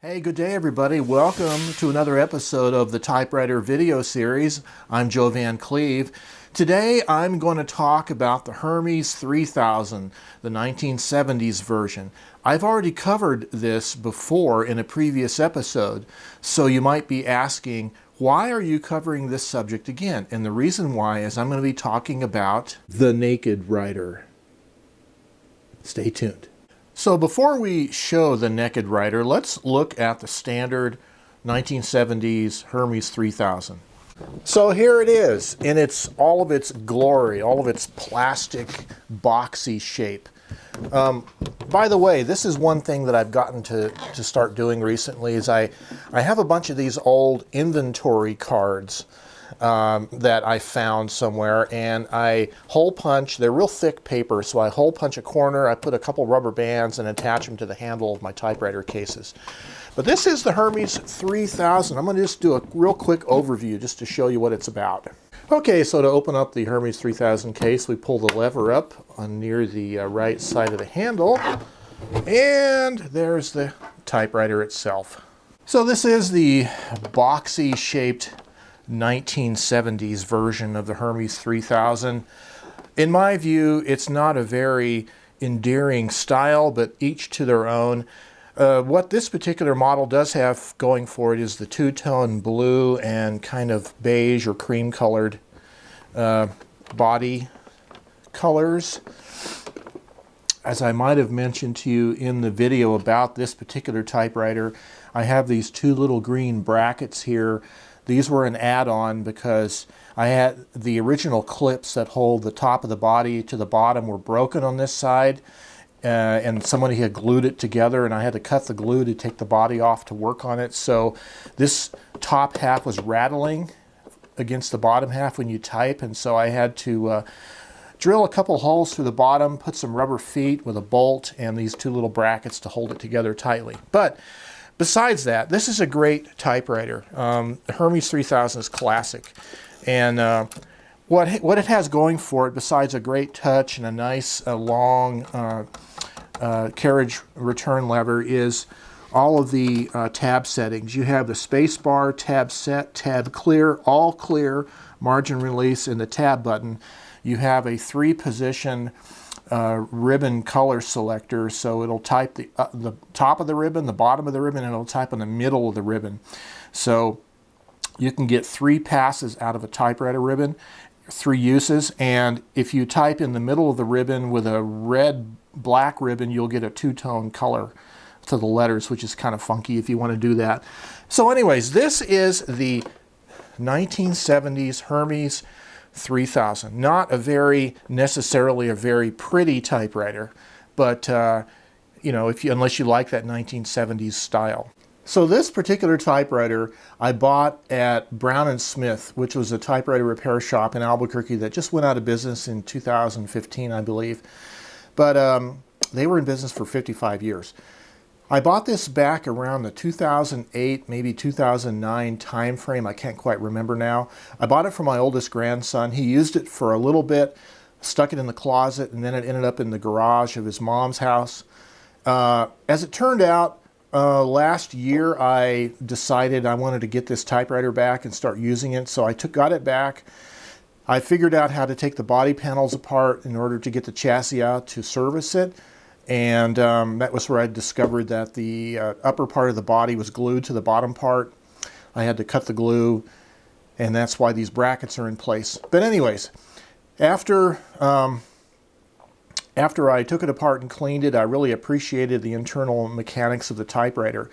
Hey, good day everybody. Welcome to another episode of the Typewriter video series. I'm Joe Van Cleve. Today I'm going to talk about the Hermes 3000, the 1970s version. I've already covered this before in a previous episode, so you might be asking, why are you covering this subject again? And the reason why is I'm going to be talking about the Nekkid-Riter. Stay tuned. So before we show the Nekkid-Riter, let's look at the standard 1970s Hermes 3000. So here it is in all of its glory, all of its plastic, boxy shape. By the way, this is one thing that I've gotten to start doing recently is I have a bunch of these old inventory cards that I found somewhere, and I hole punch. They're real thick paper, so I hole punch a corner, I put a couple rubber bands and attach them to the handle of my typewriter cases. But this is the Hermes 3000. I'm going to just do a real quick overview just to show you what it's about. Okay, so to open up the Hermes 3000 case, we pull the lever up on near the right side of the handle, and there's the typewriter itself. So this is the boxy shaped 1970s version of the Hermes 3000. In my view, it's not a very endearing style, but each to their own. What this particular model does have going for it is the two-tone blue and kind of beige or cream-colored body colors. As I might have mentioned to you in the video about this particular typewriter, I have these two little green brackets here. These were an add-on because I had the original clips that hold the top of the body to the bottom were broken on this side, and somebody had glued it together, and I had to cut the glue to take the body off to work on it. So this top half was rattling against the bottom half when you type, and so I had to drill a couple holes through the bottom, put some rubber feet with a bolt and these two little brackets to hold it together tightly. But besides that, this is a great typewriter. The Hermes 3000 is classic. And what it has going for it, besides a great touch and a nice long carriage return lever, is all of the tab settings. You have the space bar, tab set, tab clear, all clear, margin release, and the tab button. You have a 3-position ribbon color selector, so it'll type the top of the ribbon, the bottom of the ribbon, and it'll type on the middle of the ribbon. So you can get 3 passes out of a typewriter ribbon, 3 uses, and if you type in the middle of the ribbon with a red-black ribbon, you'll get a two-tone color to the letters, which is kind of funky if you want to do that. So anyways, this is the 1970s Hermes 3000. Not necessarily a very pretty typewriter, but you know, unless you like that 1970s style. So this particular typewriter I bought at Brown & Smith, which was a typewriter repair shop in Albuquerque that just went out of business in 2015, I believe. But they were in business for 55 years. I bought this back around the 2008, maybe 2009 time frame. I can't quite remember now. I bought it for my oldest grandson. He used it for a little bit, stuck it in the closet, and then it ended up in the garage of his mom's house. As it turned out, last year I decided I wanted to get this typewriter back and start using it, so I got it back. I figured out how to take the body panels apart in order to get the chassis out to service it. And that was where I discovered that the upper part of the body was glued to the bottom part. I had to cut the glue, and that's why these brackets are in place. But anyways, after I took it apart and cleaned it, I really appreciated the internal mechanics of the typewriter.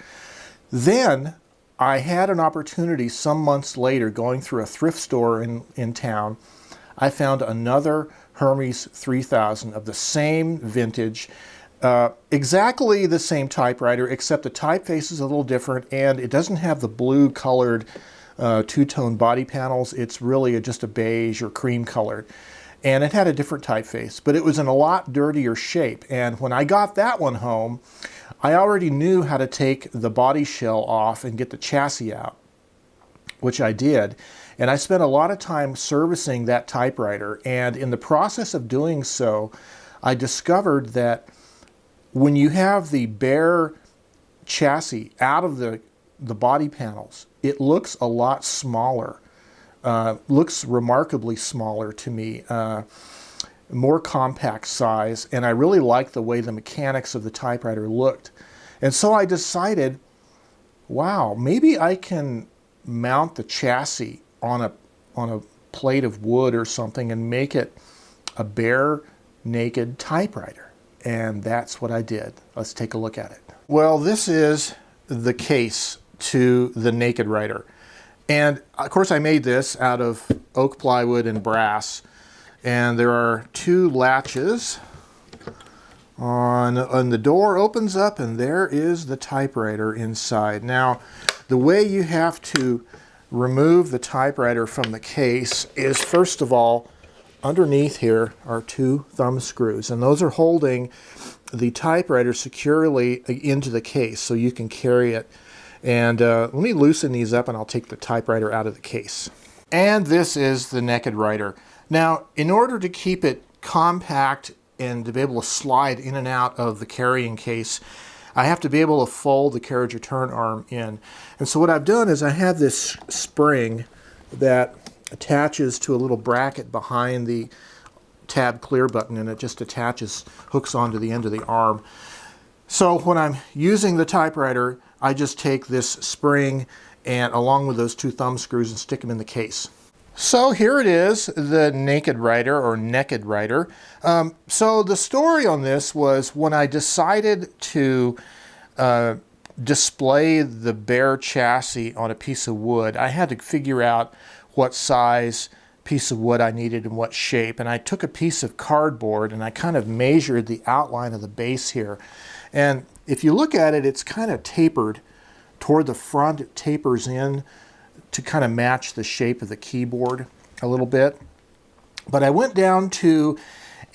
Then I had an opportunity some months later, going through a thrift store in town. I found another Hermes 3000 of the same vintage. Exactly the same typewriter, except the typeface is a little different, and it doesn't have the blue colored two-tone body panels. It's really just a beige or cream colored, and it had a different typeface, but it was in a lot dirtier shape. And when I got that one home, I already knew how to take the body shell off and get the chassis out, which I did. And I spent a lot of time servicing that typewriter, and in the process of doing so, I discovered that when you have the bare chassis out of the body panels, it looks a lot smaller. Looks remarkably smaller to me. More compact size, and I really like the way the mechanics of the typewriter looked. And so I decided, wow, maybe I can mount the chassis on a plate of wood or something and make it a bare, naked typewriter. And that's what I did. Let's take a look at it. Well, this is the case to the Nekkid-Riter. And of course I made this out of oak plywood and brass. And there are two latches on the door opens up, and there is the typewriter inside. Now, the way you have to remove the typewriter from the case is, first of all, underneath here are two thumb screws, and those are holding the typewriter securely into the case so you can carry it. And let me loosen these up and I'll take the typewriter out of the case. And this is the Nekkid-Riter. Now, in order to keep it compact and to be able to slide in and out of the carrying case, I have to be able to fold the carriage return arm in. And so what I've done is I have this spring that attaches to a little bracket behind the tab clear button, and it just hooks onto the end of the arm. So when I'm using the typewriter, I just take this spring and along with those two thumb screws and stick them in the case. So here it is, the Nekkid-Riter or Nekkid-Riter. So the story on this was when I decided to display the bare chassis on a piece of wood, I had to figure out what size piece of wood I needed and what shape. And I took a piece of cardboard and I kind of measured the outline of the base here. And if you look at it, it's kind of tapered toward the front. It tapers in to kind of match the shape of the keyboard a little bit. But I went down to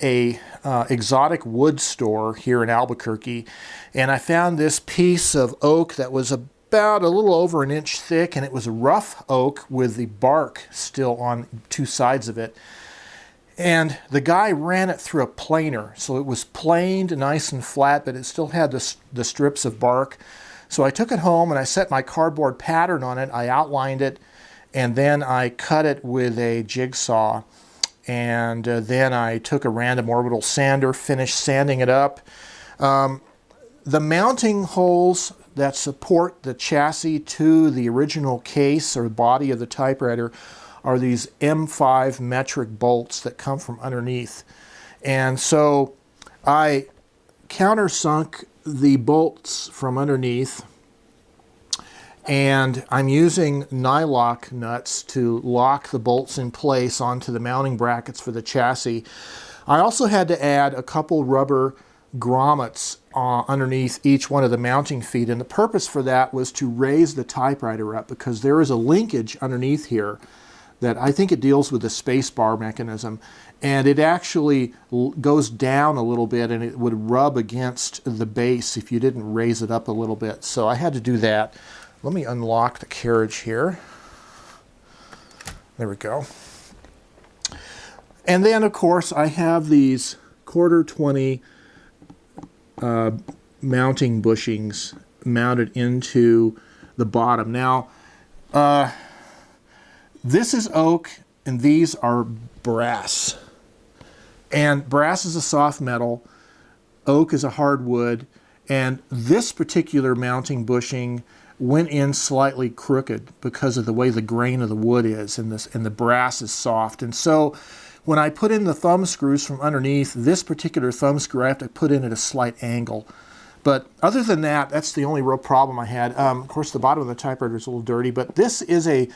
a exotic wood store here in Albuquerque, and I found this piece of oak that was about a little over an inch thick, and it was a rough oak with the bark still on two sides of it. And the guy ran it through a planer, so it was planed, nice and flat, but it still had the strips of bark. So I took it home and I set my cardboard pattern on it, I outlined it, and then I cut it with a jigsaw. And then I took a random orbital sander, finished sanding it up. The mounting holes that support the chassis to the original case or body of the typewriter are these M5 metric bolts that come from underneath. And so I countersunk the bolts from underneath, and I'm using nylock nuts to lock the bolts in place onto the mounting brackets for the chassis. I also had to add a couple rubber grommets underneath each one of the mounting feet, and the purpose for that was to raise the typewriter up because there is a linkage underneath here that I think it deals with the space bar mechanism, and it actually goes down a little bit and it would rub against the base if you didn't raise it up a little bit. So I had to do that. Let me unlock the carriage here. There we go. And then of course I have these 1/4-20 mounting bushings mounted into the bottom. Now, this is oak and these are brass. And brass is a soft metal, oak is a hard wood, and this particular mounting bushing went in slightly crooked because of the way the grain of the wood is, and the brass is soft. And so when I put in the thumb screws from underneath, this particular thumb screw I have to put in at a slight angle. But other than that, that's the only real problem I had. Of course, the bottom of the typewriter is a little dirty, but this is a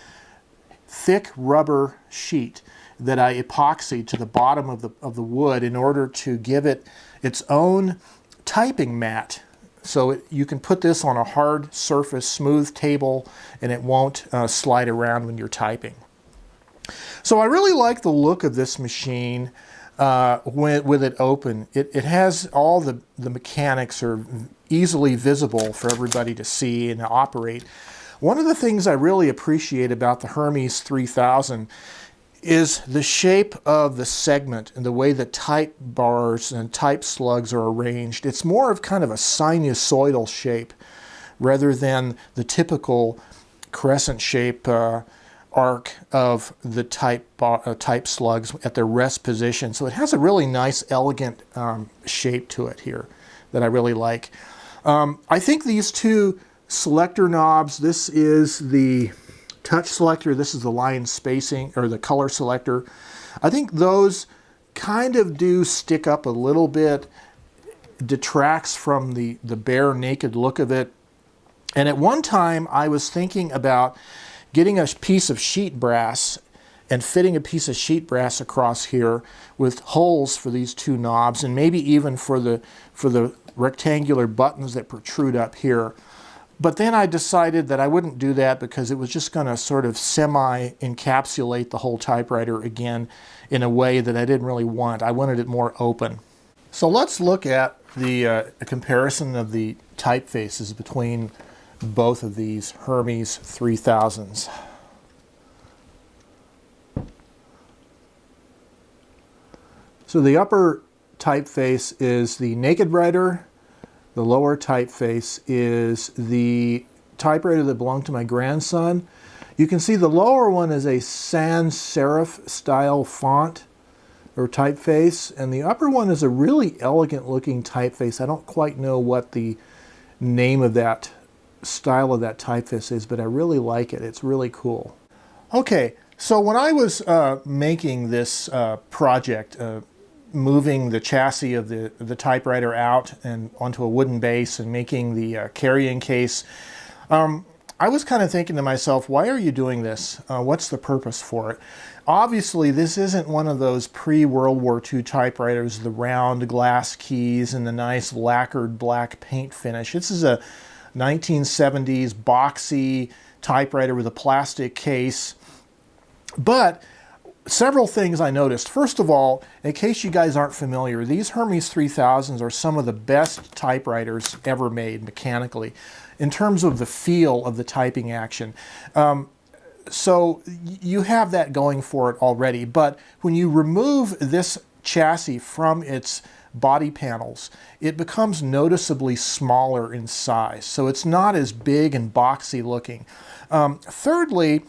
thick rubber sheet that I epoxied to the bottom of the wood in order to give it its own typing mat. So you can put this on a hard surface, smooth table, and it won't slide around when you're typing. So I really like the look of this machine with it open. It has all the mechanics are easily visible for everybody to see and to operate. One of the things I really appreciate about the Hermes 3000 is the shape of the segment and the way the type bars and type slugs are arranged. It's more of kind of a sinusoidal shape. rather than the typical crescent shape arc of the type slugs at their rest position. So it has a really nice, elegant shape to it here that I really like. I think these two selector knobs, this is the touch selector, this is the line spacing or the color selector. I think those kind of do stick up a little bit, detracts from the bare naked look of it. And at one time I was thinking about getting a piece of sheet brass and fitting a piece of sheet brass across here with holes for these two knobs, and maybe even for the rectangular buttons that protrude up here. But then I decided that I wouldn't do that because it was just going to sort of semi-encapsulate the whole typewriter again in a way that I didn't really want. I wanted it more open. So let's look at the comparison of the typefaces between both of these Hermes 3000s. So the upper typeface is the Nekkid-Riter. The lower typeface is the typewriter that belonged to my grandson. You can see the lower one is a sans serif style font or typeface, and the upper one is a really elegant looking typeface. I don't quite know what the name of that style of that typeface is, but I really like it. It's really cool. Okay, so when I was making this project, moving the chassis of the typewriter out and onto a wooden base and making the carrying case, I was kind of thinking to myself, why are you doing this? What's the purpose for it? Obviously, this isn't one of those pre-World War II typewriters, the round glass keys and the nice lacquered black paint finish. This is a 1970s boxy typewriter with a plastic case. But several things I noticed. First of all, in case you guys aren't familiar, these Hermes 3000s are some of the best typewriters ever made mechanically in terms of the feel of the typing action. So you have that going for it already, but when you remove this chassis from its body panels, it becomes noticeably smaller in size. So it's not as big and boxy looking. Thirdly,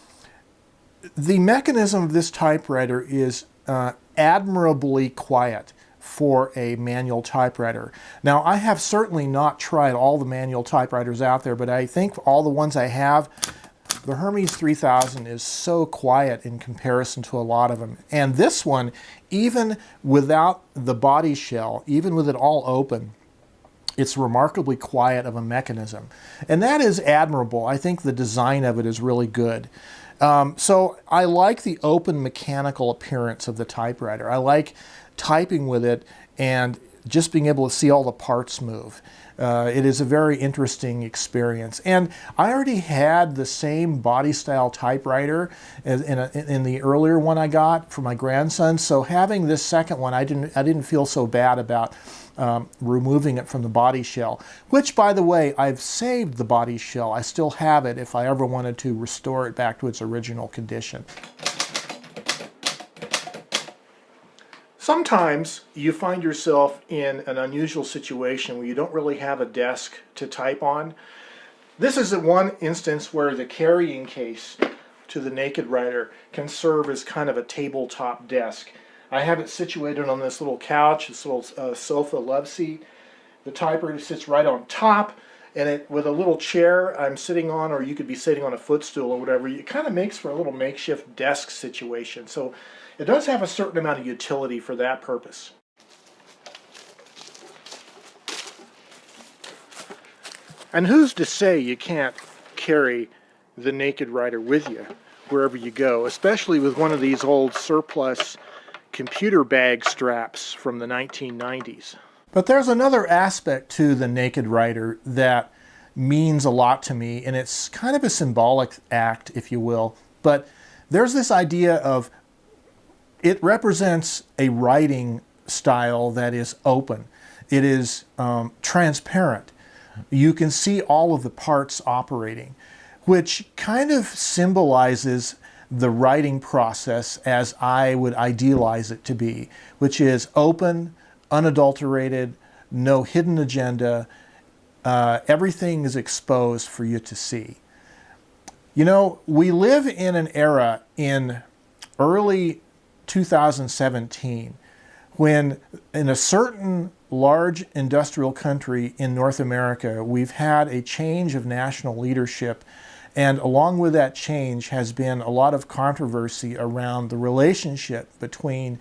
the mechanism of this typewriter is admirably quiet for a manual typewriter. Now, I have certainly not tried all the manual typewriters out there, but I think all the ones I have, the Hermes 3000 is so quiet in comparison to a lot of them. And this one, even without the body shell, even with it all open, it's remarkably quiet of a mechanism. And that is admirable. I think the design of it is really good. So I like the open mechanical appearance of the typewriter. I like typing with it and just being able to see all the parts move. It is a very interesting experience. And I already had the same body style typewriter in the earlier one I got for my grandson. So having this second one, I didn't feel so bad about removing it from the body shell, which, by the way, I've saved the body shell. I still have it if I ever wanted to restore it back to its original condition. Sometimes you find yourself in an unusual situation where you don't really have a desk to type on. This is one instance where the carrying case to the Nekkid-Riter can serve as kind of a tabletop desk. I have it situated on this little couch, this little sofa love seat. The typewriter sits right on top, and with a little chair I'm sitting on, or you could be sitting on a footstool or whatever, it kind of makes for a little makeshift desk situation. So it does have a certain amount of utility for that purpose. And who's to say you can't carry the Nekkid-Riter with you wherever you go, especially with one of these old surplus computer bag straps from the 1990s. But there's another aspect to the Nekkid-Riter that means a lot to me, and it's kind of a symbolic act, if you will. But there's this idea of it represents a writing style that is open. It is transparent. You can see all of the parts operating, which kind of symbolizes the writing process as I would idealize it to be, which is open, unadulterated, no hidden agenda, everything is exposed for you to see. You know, we live in an era in early 2017 when in a certain large industrial country in North America, we've had a change of national leadership, and along with that change has been a lot of controversy around the relationship between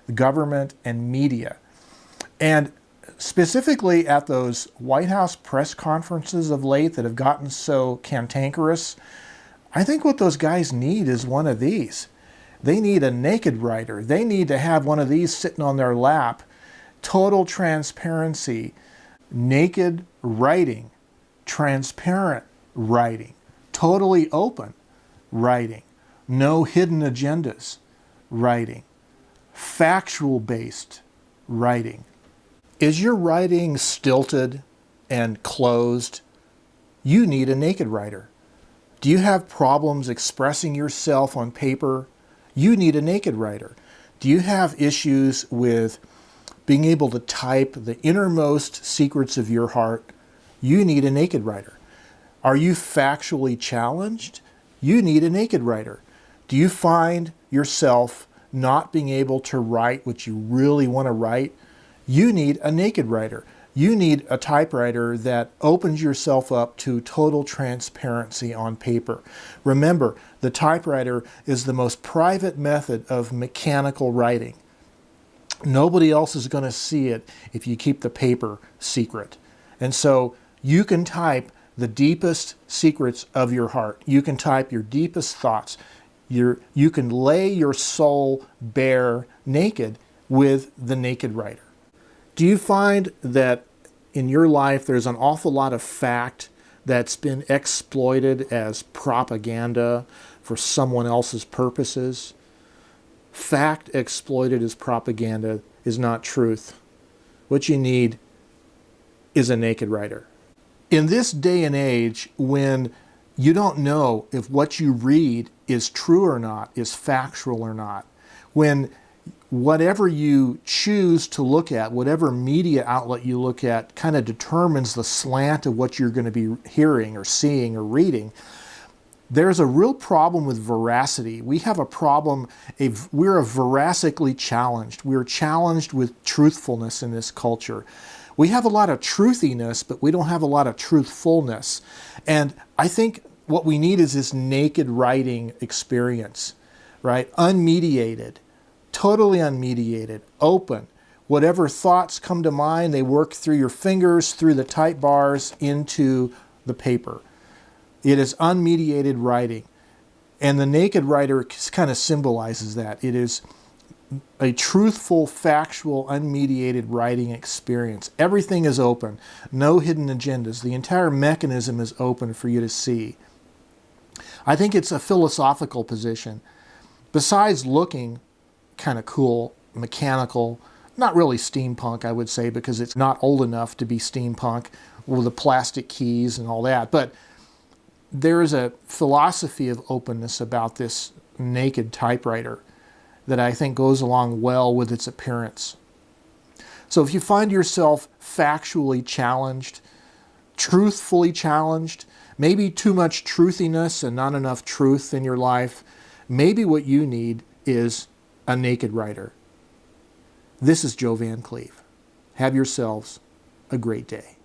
the government and media. And specifically at those White House press conferences of late that have gotten so cantankerous, I think what those guys need is one of these. They need a Nekkid-Riter. They need to have one of these sitting on their lap. Total transparency, naked writing, transparent writing, totally open writing, no hidden agendas writing, factual-based writing. Is your writing stilted and closed? You need a Nekkid-Riter. Do you have problems expressing yourself on paper? You need a Nekkid-Riter. Do you have issues with being able to type the innermost secrets of your heart? You need a Nekkid-Riter. Are you factually challenged? You need a Nekkid-Riter. Do you find yourself not being able to write what you really want to write? You need a Nekkid-Riter. You need a typewriter that opens yourself up to total transparency on paper. Remember, the typewriter is the most private method of mechanical writing. Nobody else is going to see it if you keep the paper secret. And so you can type the deepest secrets of your heart. You can type your deepest thoughts. You can lay your soul bare naked with the Nekkid-Riter. Do you find that in your life there's an awful lot of fact that's been exploited as propaganda for someone else's purposes? Fact exploited as propaganda is not truth. What you need is a Nekkid-Riter. In this day and age, when you don't know if what you read is true or not, is factual or not, when whatever you choose to look at, whatever media outlet you look at, kind of determines the slant of what you're going to be hearing or seeing or reading, there's a real problem with veracity. We have a problem, we're veracically challenged. We're challenged with truthfulness in this culture. We have a lot of truthiness, but we don't have a lot of truthfulness. And I think what we need is this naked writing experience, right? Unmediated, totally unmediated, open. Whatever thoughts come to mind, they work through your fingers, through the type bars, into the paper. It is unmediated writing. And the Nekkid-Riter kind of symbolizes that. It is a truthful, factual, unmediated writing experience. Everything is open. No hidden agendas. The entire mechanism is open for you to see. I think it's a philosophical position. Besides looking kind of cool, mechanical, not really steampunk, I would say, because it's not old enough to be steampunk with the plastic keys and all that. But there is a philosophy of openness about this naked typewriter that I think goes along well with its appearance. So if you find yourself factually challenged, truthfully challenged, maybe too much truthiness and not enough truth in your life, maybe what you need is a Nekkid-Riter. This is Joe Van Cleve. Have yourselves a great day.